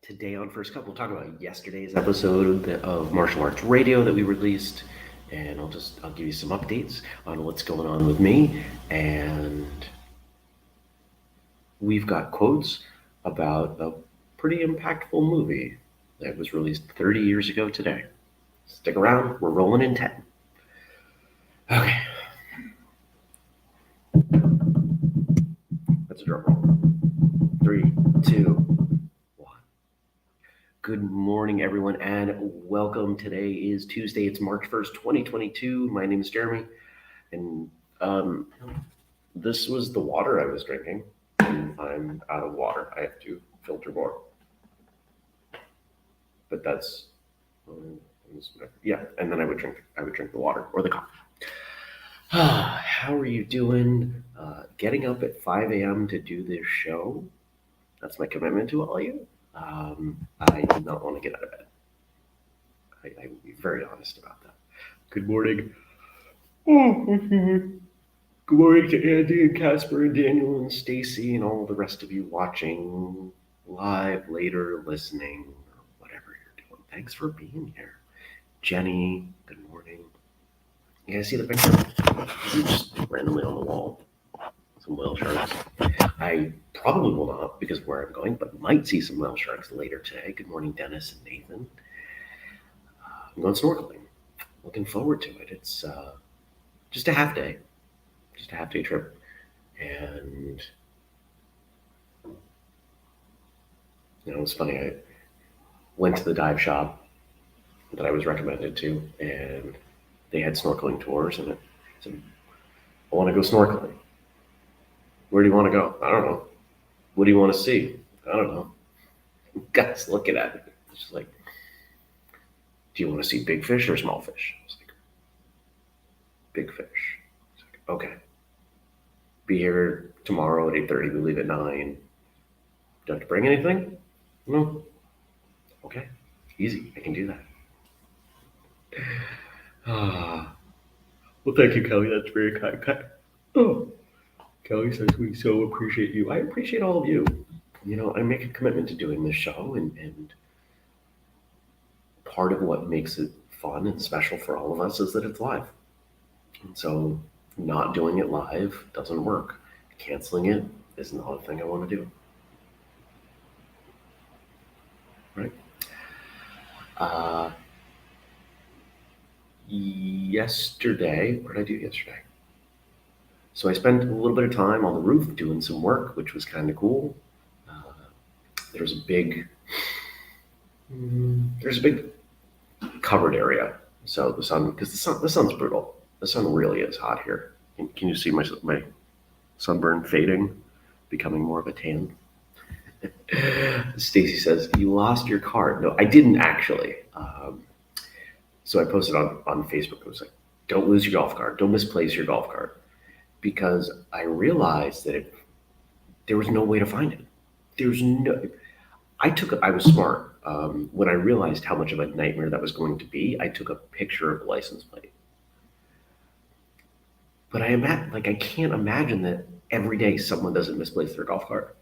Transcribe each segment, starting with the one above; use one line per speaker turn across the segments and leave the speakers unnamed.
Today on First Cup, we'll talk about yesterday's episode of Martial Arts Radio that we released, and I'll give you some updates on what's going on with me, and we've got quotes about a pretty impactful movie that was released 30 years ago today. Stick around, we're rolling in 10. Okay. That's a drum roll. 3, 2, 1. Good morning, everyone, and welcome. Today is Tuesday. It's March 1st, 2022. My name is Jeremy, and this was the water I was drinking, and I'm out of water. I have to filter more. But that's, yeah, and then I would drink the water or the coffee. How are you doing? Getting up at 5 a.m. to do this show, that's my commitment to all of you. I do not want to get out of bed. I will be very honest about that. Good morning. Good morning to Andy and Casper and Daniel and Stacy and all the rest of you watching live, later, listening, or whatever you're doing. Thanks for being here. Jenny, good morning. You guys see the picture? This is just randomly on the wall. Some whale sharks. I probably will not because of where I'm going, but might see some whale sharks later today. Good morning, Dennis and Nathan. I'm going snorkeling. Looking forward to it. It's just a half day trip. And, it was funny. I went to the dive shop that I was recommended to, and they had snorkeling tours, and I said, I want to go snorkeling. Where do you want to go? I don't know. What do you want to see? I don't know. Guys looking at me. It's just like, do you want to see big fish or small fish? I was like, big fish. It's like, okay. Be here tomorrow at 8:30. We leave at 9. Do you have to bring anything? No. Okay. Easy. I can do that. Well, thank you, Kelly. That's very kind. Oh. Kelly says we so appreciate you. I appreciate all of you. I make a commitment to doing this show, and part of what makes it fun and special for all of us is that it's live. And so not doing it live doesn't work. Canceling it is not a thing I want to do. Right? Yesterday, what did I do yesterday? So I spent a little bit of time on the roof doing some work, which was kind of cool. There's a big covered area. So the sun's brutal. The sun really is hot here. Can you see my sunburn fading, becoming more of a tan? Stacy says, you lost your card. No, I didn't actually. So I posted on Facebook. It was like, don't lose your golf card. Don't misplace your golf card. Because I realized that there was no way to find it. I was smart. When I realized how much of a nightmare that was going to be, I took a picture of the license plate. But I can't imagine that every day someone doesn't misplace their golf cart.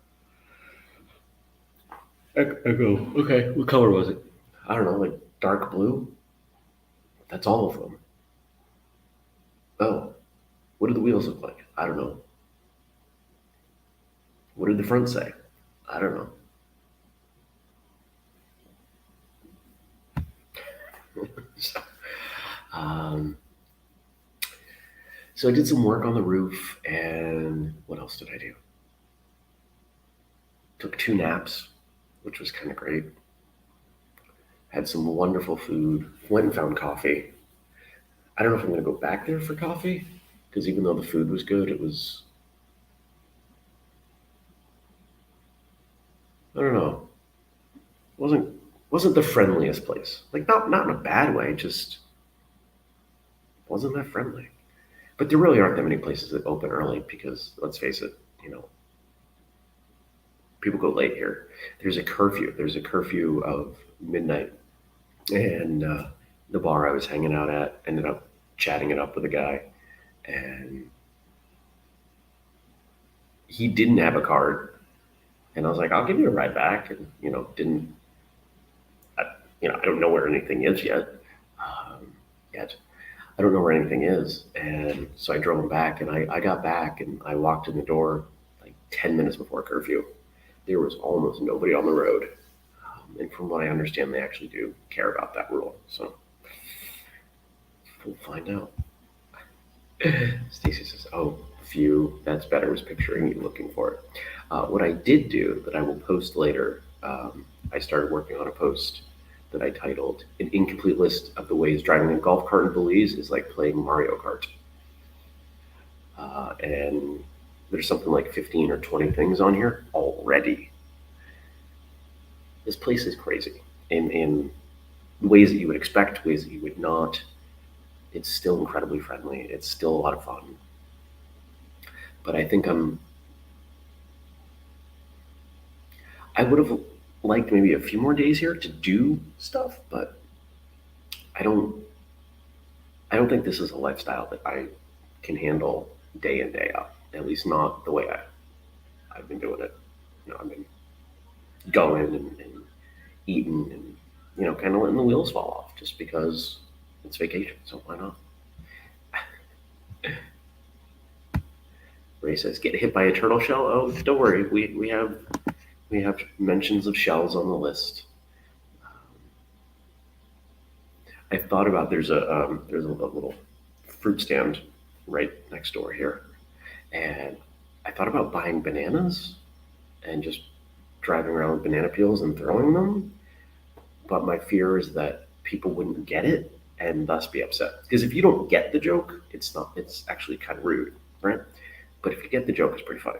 I go, okay, what color was it? I don't know, like dark blue? That's all of them. Oh, what did the wheels look like? I don't know. What did the front say? I don't know. So I did some work on the roof, and what else did I do? Took 2 naps, which was kind of great. Had some wonderful food. Went and found coffee. I don't know if I'm going to go back there for coffee, because even though the food was good, it was, I don't know, wasn't the friendliest place. Like not in a bad way, just wasn't that friendly. But there really aren't that many places that open early because, let's face it, people go late here. There's a curfew of midnight, and the bar I was hanging out at ended up chatting it up with a guy, and he didn't have a card, and I was like, I'll give you a ride back, and didn't I don't know where anything is yet. Yet. I don't know where anything is. And so I drove him back, and I got back and I walked in the door like 10 minutes before curfew. There was almost nobody on the road. And from what I understand, they actually do care about that rule. So we'll find out. Stacy says, "Oh, phew, that's better. I was picturing you looking for it." What I did do that I will post later, I started working on a post that I titled "An Incomplete List of the Ways Driving a Golf Cart in Belize is Like Playing Mario Kart." And there's something like 15 or 20 things on here already. This place is crazy in ways that you would expect, ways that you would not. It's still incredibly friendly. It's still a lot of fun. But I think I would have liked maybe a few more days here to do stuff, but I don't think this is a lifestyle that I can handle day in, day out. At least not the way I've been doing it. I've been going and eating and, kind of letting the wheels fall off just because it's vacation. So why not? Ray says, "Get hit by a turtle shell." Oh, don't worry. We have mentions of shells on the list. I thought about there's a little fruit stand right next door here, and I thought about buying bananas and just driving around with banana peels and throwing them. But my fear is that people wouldn't get it and thus be upset. Because if you don't get the joke, it's actually kind of rude, right? But if you get the joke, it's pretty funny.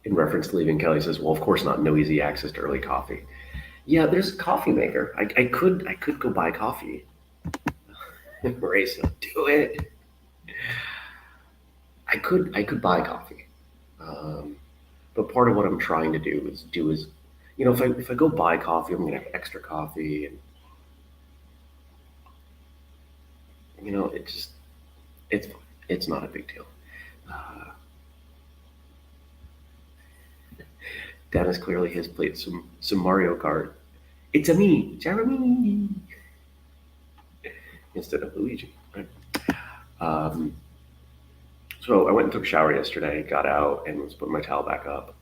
In reference to leaving, Kelly says, "Well, of course not. No easy access to early coffee." Yeah, there's a coffee maker. I could go buy coffee. Ray said, "Do it." I could buy coffee, but part of what I'm trying to do is if I go buy coffee, I'm gonna have extra coffee, and it's not a big deal. Dennis clearly has played some Mario Kart. It's a me, Jeremy, instead of Luigi. Right? So I went and took a shower yesterday, got out, and was putting my towel back up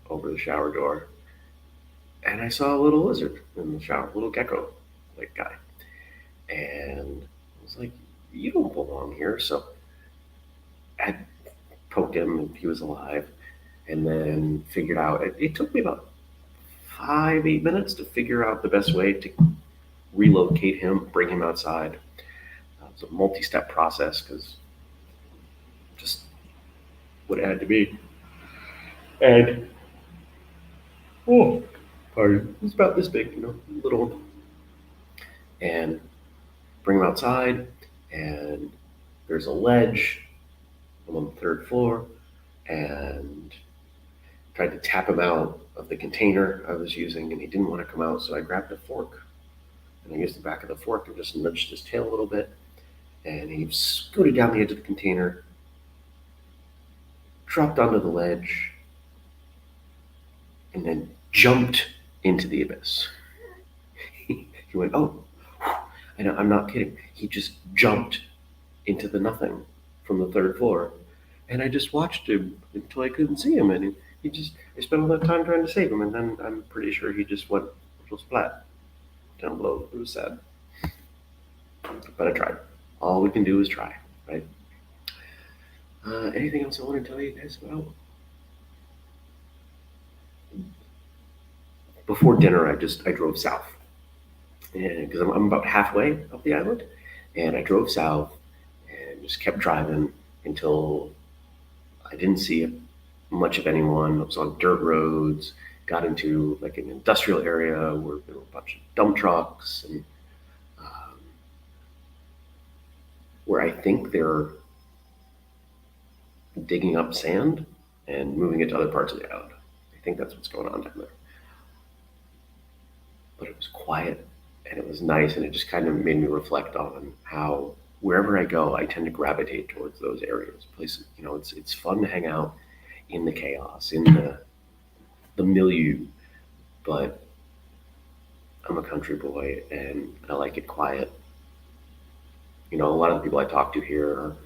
over the shower door, and I saw a little lizard in the shower, a little gecko like guy, and I was like, "You don't belong here." So I poked him, and he was alive, and then figured out. It took me about 5-8 minutes to figure out the best way to relocate him, bring him outside. It's a multi-step process because just what it had to be. And pardon, it's about this big, little. And bring him outside, and there's a ledge. I'm on the 3rd floor, and tried to tap him out of the container I was using, and he didn't want to come out, so I grabbed a fork, and I used the back of the fork and just nudged his tail a little bit, and he scooted down the edge of the container, dropped onto the ledge, and then jumped into the abyss. He went, "Oh," and I'm not kidding. He just jumped into the nothing from the 3rd floor, and I just watched him until I couldn't see him, and I spent all that time trying to save him, and then I'm pretty sure he just went a little splat down below. It was sad, but I tried. All we can do is try, right? Anything else I want to tell you guys about? Before dinner, I drove south, and because I'm about halfway up the island, and I drove south and just kept driving until I didn't see much of anyone. I was on dirt roads, got into like an industrial area where there were a bunch of dump trucks, and where I think they're digging up sand and moving it to other parts of the island. I think that's what's going on down there. But it was quiet, and it was nice, and it just kind of made me reflect on how wherever I go, I tend to gravitate towards those areas, places. It's fun to hang out. in the chaos, in the milieu. But I'm a country boy and I like it quiet. A lot of the people I talk to here are,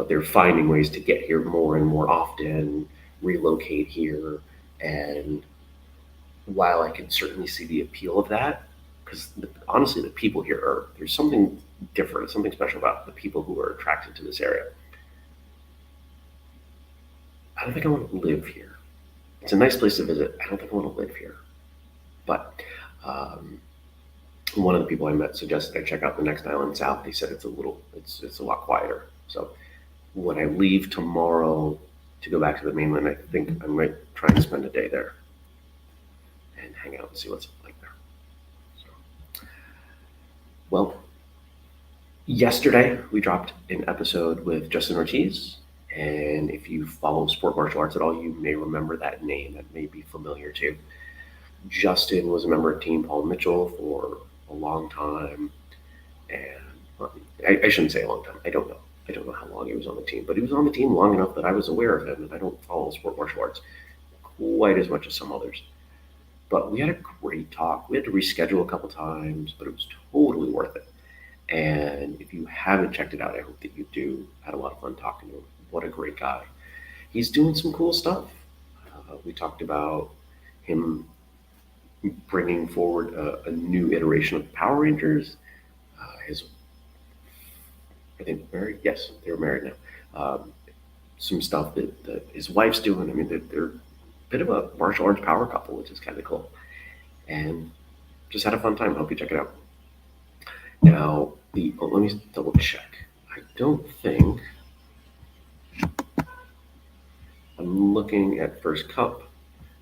they're finding ways to get here more and more often, relocate here. And while I can certainly see the appeal of that, because honestly, the people here there's something different, something special about the people who are attracted to this area. I don't think I want to live here. It's a nice place to visit. I don't think I want to live here. But one of the people I met suggested I check out the next island south. He said it's a lot quieter. So when I leave tomorrow to go back to the mainland, I think I might try and spend a day there and hang out and see what's like there. So, well, yesterday we dropped an episode with Justin Ortiz. And if you follow sport martial arts at all, you may remember that name. That may be familiar too. Justin was a member of Team Paul Mitchell for a long time. And I shouldn't say a long time. I don't know. I don't know how long he was on the team. But he was on the team long enough that I was aware of him. And I don't follow sport martial arts quite as much as some others. But we had a great talk. We had to reschedule a couple times, but it was totally worth it. And if you haven't checked it out, I hope that you do. I had a lot of fun talking to him. What a great guy. He's doing some cool stuff. We talked about him bringing forward a new iteration of the Power Rangers. I think married. Yes, they're married now. Some stuff that his wife's doing. I mean, they're a bit of a martial arts power couple, which is kind of cool. And just had a fun time. Hope you check it out. Now, let me double check. I don't think I'm looking at First Cup.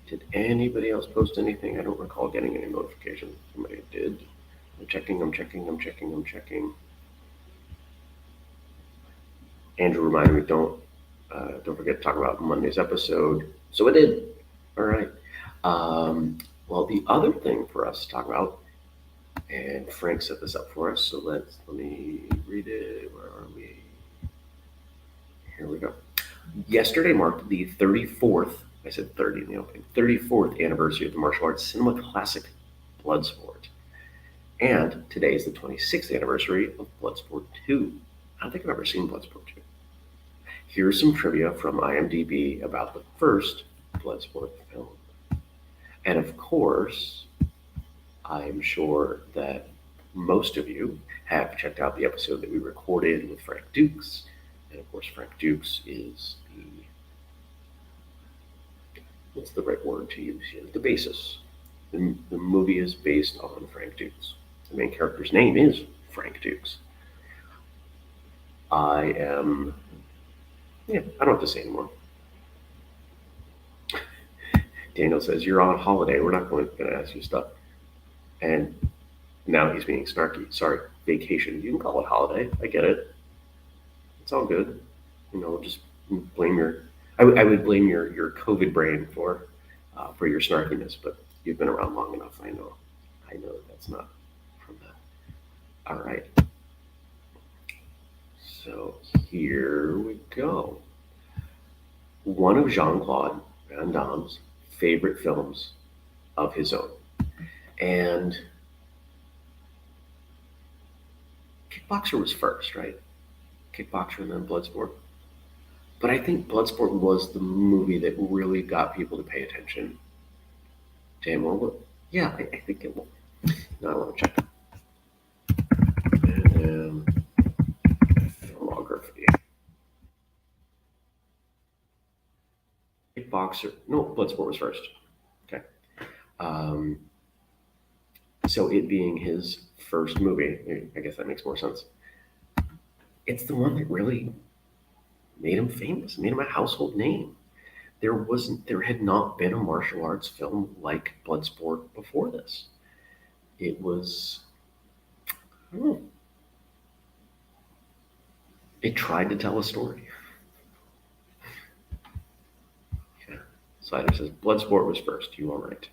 Did anybody else post anything? I don't recall getting any notifications. Somebody did. I'm checking. Andrew reminded me, don't forget to talk about Monday's episode. So I did. All right. Well, the other thing for us to talk about, and Frank set this up for us, so let me read it. Where are we? Here we go. Yesterday marked the 34th, I said 30 in the opening, 34th anniversary of the martial arts cinema classic Bloodsport. And today is the 26th anniversary of Bloodsport 2. I don't think I've ever seen Bloodsport 2. Here's some trivia from IMDb about the first Bloodsport film. And of course, I'm sure that most of you have checked out the episode that we recorded with Frank Dukes. And of course, Frank Dukes is what's the right word to use here? The basis. The movie is based on Frank Dukes. The main character's name is Frank Dukes. I don't have to say anymore. Daniel says, you're on holiday. We're not going to ask you stuff. And now he's being snarky. Sorry, vacation. You can call it holiday. I get it. It's all good. Just blame I would blame your COVID brain for your snarkiness, but you've been around long enough. I know that's not from that. All right. So here we go. One of Jean Claude Van Damme's favorite films of his own. And Kickboxer was first, right? Kickboxer and then Bloodsport. But I think Bloodsport was the movie that really got people to pay attention to him. Well, yeah, I think it will. Now I want to check. Filmography. Kickboxer. No, Bloodsport was first. Okay. So it being his first movie, I guess that makes more sense. It's the one that really made him famous, made him a household name. There had not been a martial arts film like Bloodsport before this. It was, I don't know. It tried to tell a story. Yeah. Slider says Bloodsport was first. You are right.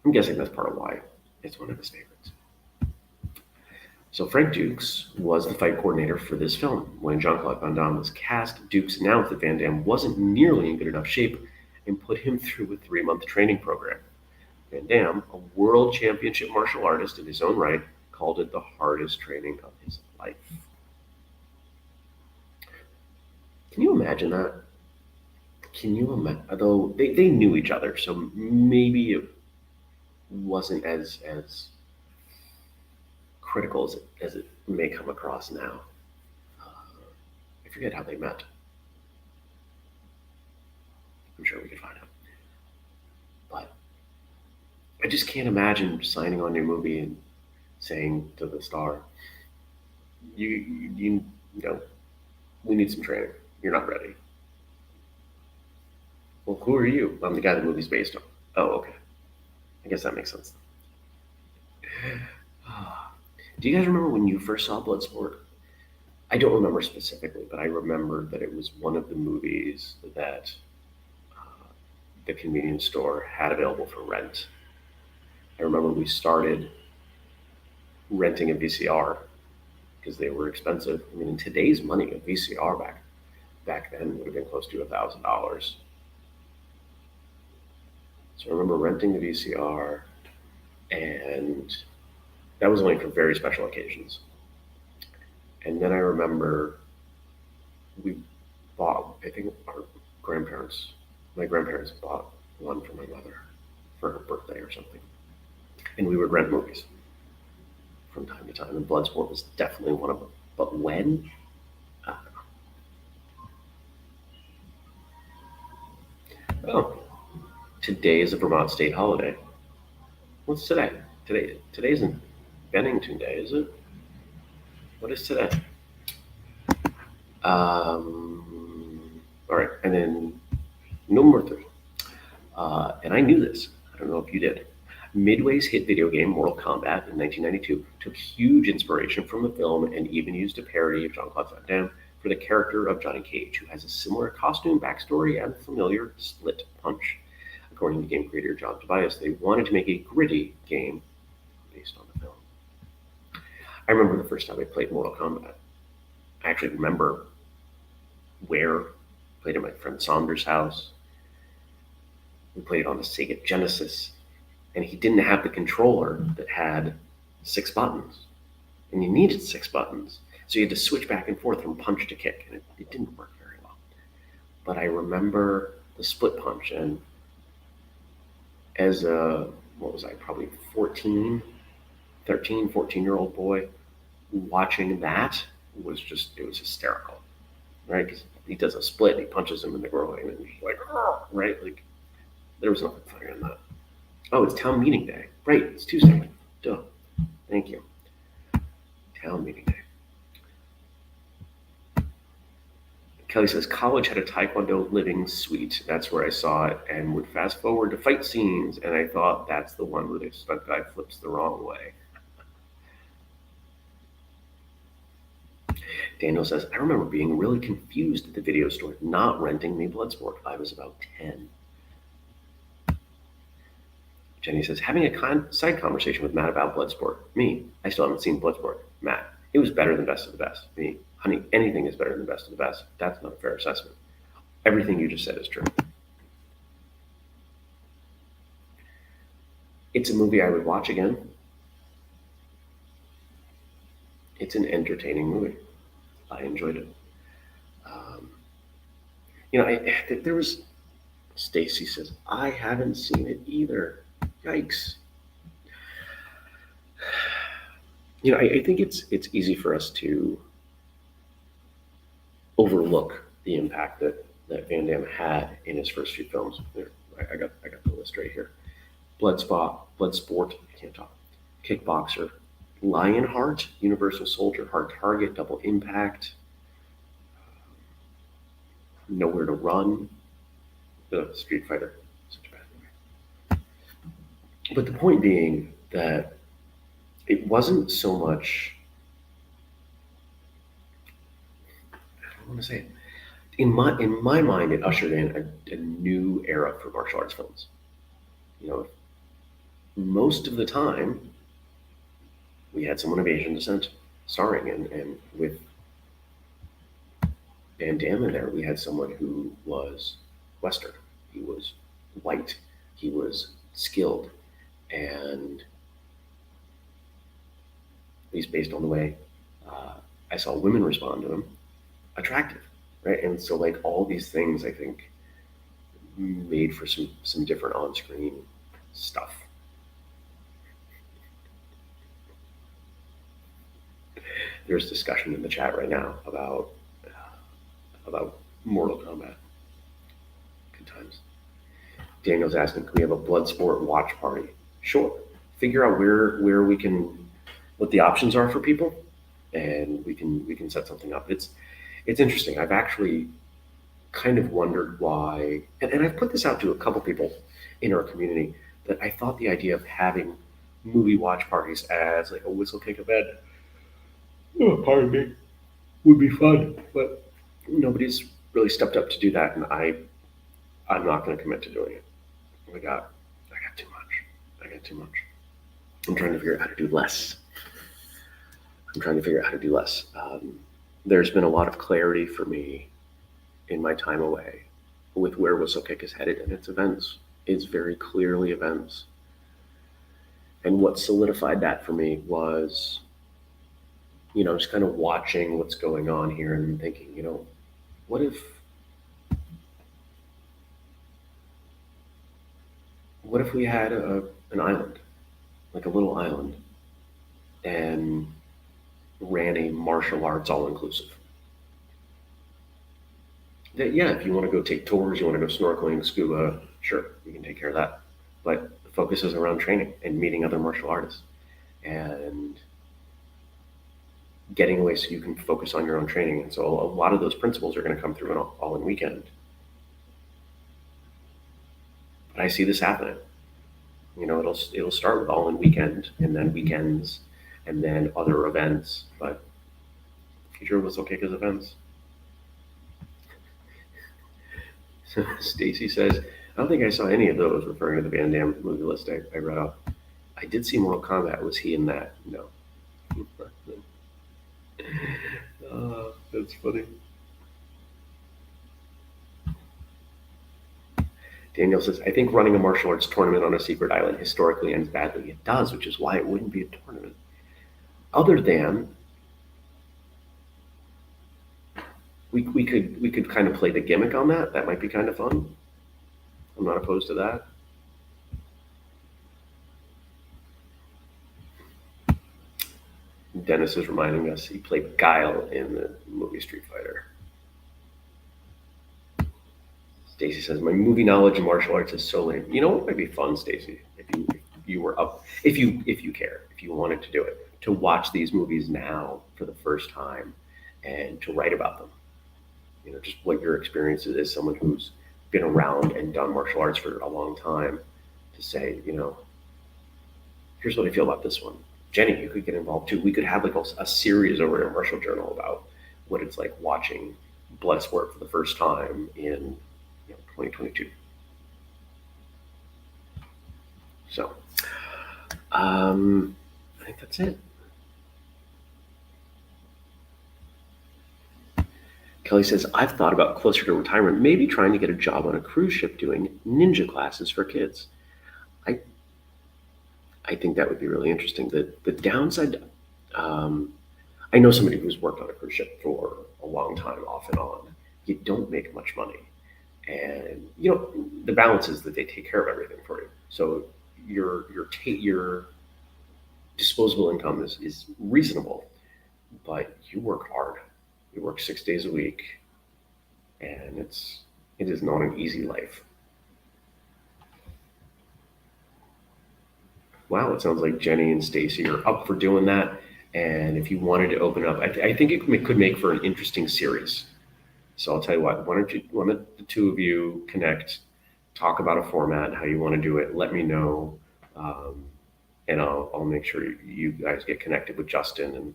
I'm guessing that's part of why it's one of his favorites. So Frank Dukes was the fight coordinator for this film. When Jean Claude Van Damme was cast, Dukes announced that Van Damme wasn't nearly in good enough shape and put him through a 3-month training program. Van Damme, a world championship martial artist in his own right, called it the hardest training of his life. Can you imagine that? Can you imagine? Although they knew each other, so maybe it wasn't as critical as it may come across now. I forget how they met. I'm sure we could find out. But I just can't imagine signing on your movie and saying to the star, you know, we need some training. You're not ready. Well, who are you? I'm the guy the movie's based on. Oh, okay. I guess that makes sense. Do you guys remember when you first saw Bloodsport? I don't remember specifically, but I remember that it was one of the movies that the convenience store had available for rent. I remember we started renting a VCR because they were expensive. I mean, in today's money, a VCR back then would have been close to $1,000. So I remember renting the VCR, and that was only for very special occasions. And then I remember we bought, I think my grandparents bought one for my mother for her birthday or something. And we would rent movies from time to time, and Bloodsport was definitely one of them. But when? I don't know. Oh, today is a Vermont state holiday. What's today? Today isn't Bennington Day, is it? What is today? All right, and then number 3. And I knew this. I don't know if you did. Midway's hit video game Mortal Kombat in 1992 took huge inspiration from the film and even used a parody of Jean Claude Van Damme for the character of Johnny Cage, who has a similar costume, backstory, and familiar split punch. According to game creator John Tobias, they wanted to make a gritty game based on the film. I remember the first time I played Mortal Kombat. I actually remember where I played at my friend Saunders' house. We played on the Sega Genesis, and he didn't have the controller that had 6 buttons, and you needed 6 buttons. So you had to switch back and forth from punch to kick, and it didn't work very well. But I remember the split punch, and as a, what was I, probably 14-year-old boy, watching that was hysterical, right? Because he does a split, and he punches him in the groin, and he's like, oh, right? Like, there was nothing funny on that. Oh, it's town meeting day. Right, it's Tuesday. Duh. Thank you. Town meeting day. Kelly says, college had a Taekwondo living suite. That's where I saw it and would fast forward to fight scenes, and I thought that's the one where the stunt guy flips the wrong way. Daniel says, I remember being really confused at the video store not renting me Bloodsport. I was about 10. Jenny says, having a side conversation with Matt about Bloodsport. Me, I still haven't seen Bloodsport. Matt, it was better than Best of the Best. Me, honey, anything is better than Best of the Best. That's not a fair assessment. Everything you just said is true. It's a movie I would watch again. It's an entertaining movie. I enjoyed it. There was, Stacy says, I haven't seen it either. Yikes. I think it's easy for us to overlook the impact that Van Damme had in his first few films. There, I got the list right here. Bloodsport, I can't talk. Kickboxer, Lionheart, Universal Soldier, Hard Target, Double Impact, Nowhere to Run, Street Fighter. Such a bad movie. But the point being that it wasn't so much, I don't want to say it, in my mind, it ushered in a new era for martial arts films. Most of the time, we had someone of Asian descent, starring, and with Van Damme in there, we had someone who was Western. He was white. He was skilled, and at least based on the way I saw women respond to him, attractive, right? And so like all these things, I think, made for some different on-screen stuff. There's discussion in the chat right now about Mortal Kombat. Good times. Daniel's asking, can we have a Bloodsport watch party? Sure. Figure out where we can, what the options are for people, and we can set something up. It's interesting. I've actually kind of wondered why, and I've put this out to a couple people in our community, that I thought the idea of having movie watch parties as like a whistlekick event, pardon me, would be fun, but nobody's really stepped up to do that, and I'm not going to commit to doing it. I got too much. I got too much. I'm trying to figure out how to do less. There's been a lot of clarity for me in my time away with where whistlekick is headed, and its events. It's very clearly events. And what solidified that for me was, just kind of watching what's going on here and thinking, what if we had an island, like a little island, and ran a martial arts all-inclusive? That, yeah, if you want to go take tours, you want to go snorkeling, scuba, sure, you can take care of that. But the focus is around training and meeting other martial artists and getting away so you can focus on your own training. And so a lot of those principles are going to come through an all-in weekend. But I see this happening. It'll start with all-in weekend, and then weekends, and then other events. But the future of whistlekick is events. Stacy says, I don't think I saw any of those, referring to the Van Damme movie list I read off. I did see Mortal Kombat. Was he in that? No. Oh, that's funny. Daniel says, I think running a martial arts tournament on a secret island historically ends badly. It does, which is why it wouldn't be a tournament. Other than we could kind of play the gimmick on that. That might be kind of fun. I'm not opposed to that. Dennis is reminding us he played Guile in the movie Street Fighter. Stacy says, my movie knowledge in martial arts is so lame. You know what might be fun, Stacy, if you were up, if you care, if you wanted to do it, to watch these movies now for the first time and to write about them. Just what your experience is as someone who's been around and done martial arts for a long time, to say, here's what I feel about this one. Jenny, you could get involved too. We could have like a series over at Martial Journal about what it's like watching Bloodsport for the first time in 2022. So, I think that's it. Kelly says, I've thought about closer to retirement, maybe trying to get a job on a cruise ship doing ninja classes for kids. I think that would be really interesting. The downside, I know somebody who's worked on a cruise ship for a long time, off and on. You don't make much money. And, the balance is that they take care of everything for you. So your disposable income is reasonable, but you work hard. You work 6 days a week, and it is not an easy life. Wow, it sounds like Jenny and Stacy are up for doing that. And if you wanted to open up, I think it could make for an interesting series. So I'll tell you what, why don't the two of you connect, talk about a format, how you want to do it, let me know, and I'll make sure you guys get connected with Justin, and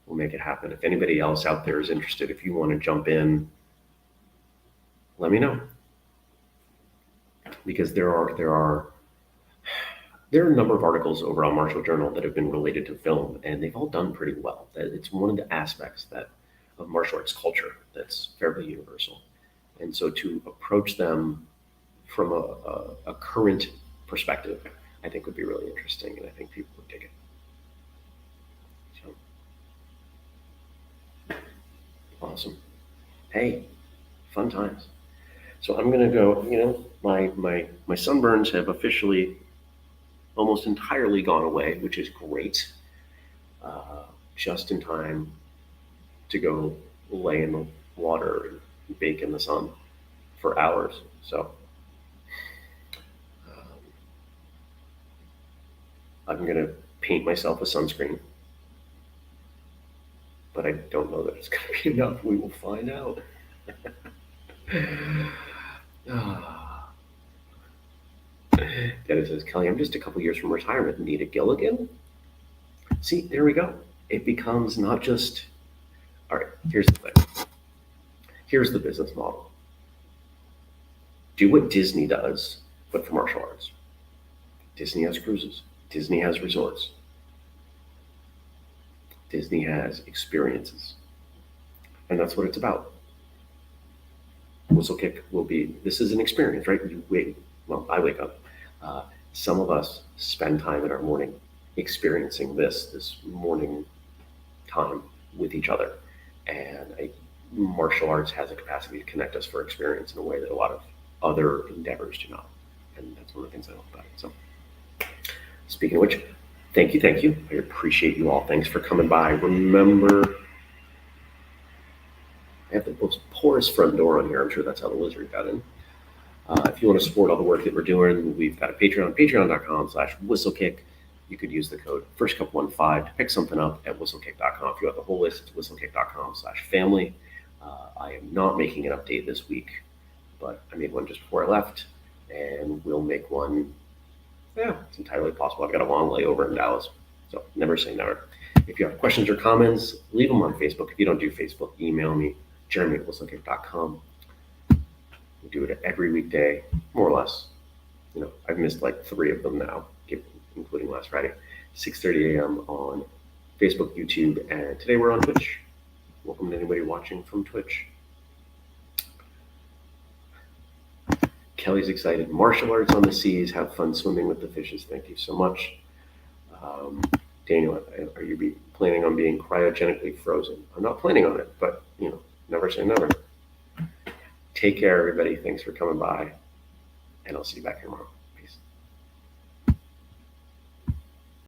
we'll make it happen. If anybody else out there is interested, if you want to jump in, let me know. Because there are There are a number of articles over on Martial Journal that have been related to film, and they've all done pretty well. That it's one of the aspects that of martial arts culture that's fairly universal. And so to approach them from a current perspective, I think would be really interesting, and I think people would dig it. So, awesome. Hey, fun times. So I'm gonna go. My sunburns have officially almost entirely gone away, which is great. Just in time to go lay in the water and bake in the sun for hours. So um, I'm gonna paint myself a sunscreen, but I don't know that it's gonna be enough. We will find out. Ah. Dennis says, Kelly, I'm just a couple years from retirement. Need a Gilligan? See, there we go. It becomes not just, all right, here's the thing. Here's the business model. Do what Disney does, but for martial arts. Disney has cruises. Disney has resorts. Disney has experiences. And that's what it's about. Whistlekick will be, this is an experience, right? I wake up. Some of us spend time in our morning experiencing this morning time with each other. And martial arts has a capacity to connect us for experience in a way that a lot of other endeavors do not. And that's one of the things I love about it. So, speaking of which, thank you. I appreciate you all. Thanks for coming by. Remember, I have the most porous front door on here. I'm sure that's how the lizard got in. If you want to support all the work that we're doing, we've got a Patreon, patreon.com/whistlekick. You could use the code FirstCup15 to pick something up at whistlekick.com. If you want the whole list, it's whistlekick.com/family. I am not making an update this week, but I made one just before I left, and we'll make one. Yeah, it's entirely possible. I've got a long layover in Dallas, so never say never. If you have questions or comments, leave them on Facebook. If you don't do Facebook, email me, jeremy@whistlekick.com. We do it every weekday, more or less. I've missed like 3 of them now, including last Friday, 6:30 a.m. on Facebook, YouTube, and today we're on Twitch. Welcome to anybody watching from Twitch. Kelly's excited. Martial arts on the seas. Have fun swimming with the fishes. Thank you so much. Daniel, are you planning on being cryogenically frozen? I'm not planning on it, but never say never. Take care, everybody. Thanks for coming by, and I'll see you back here tomorrow.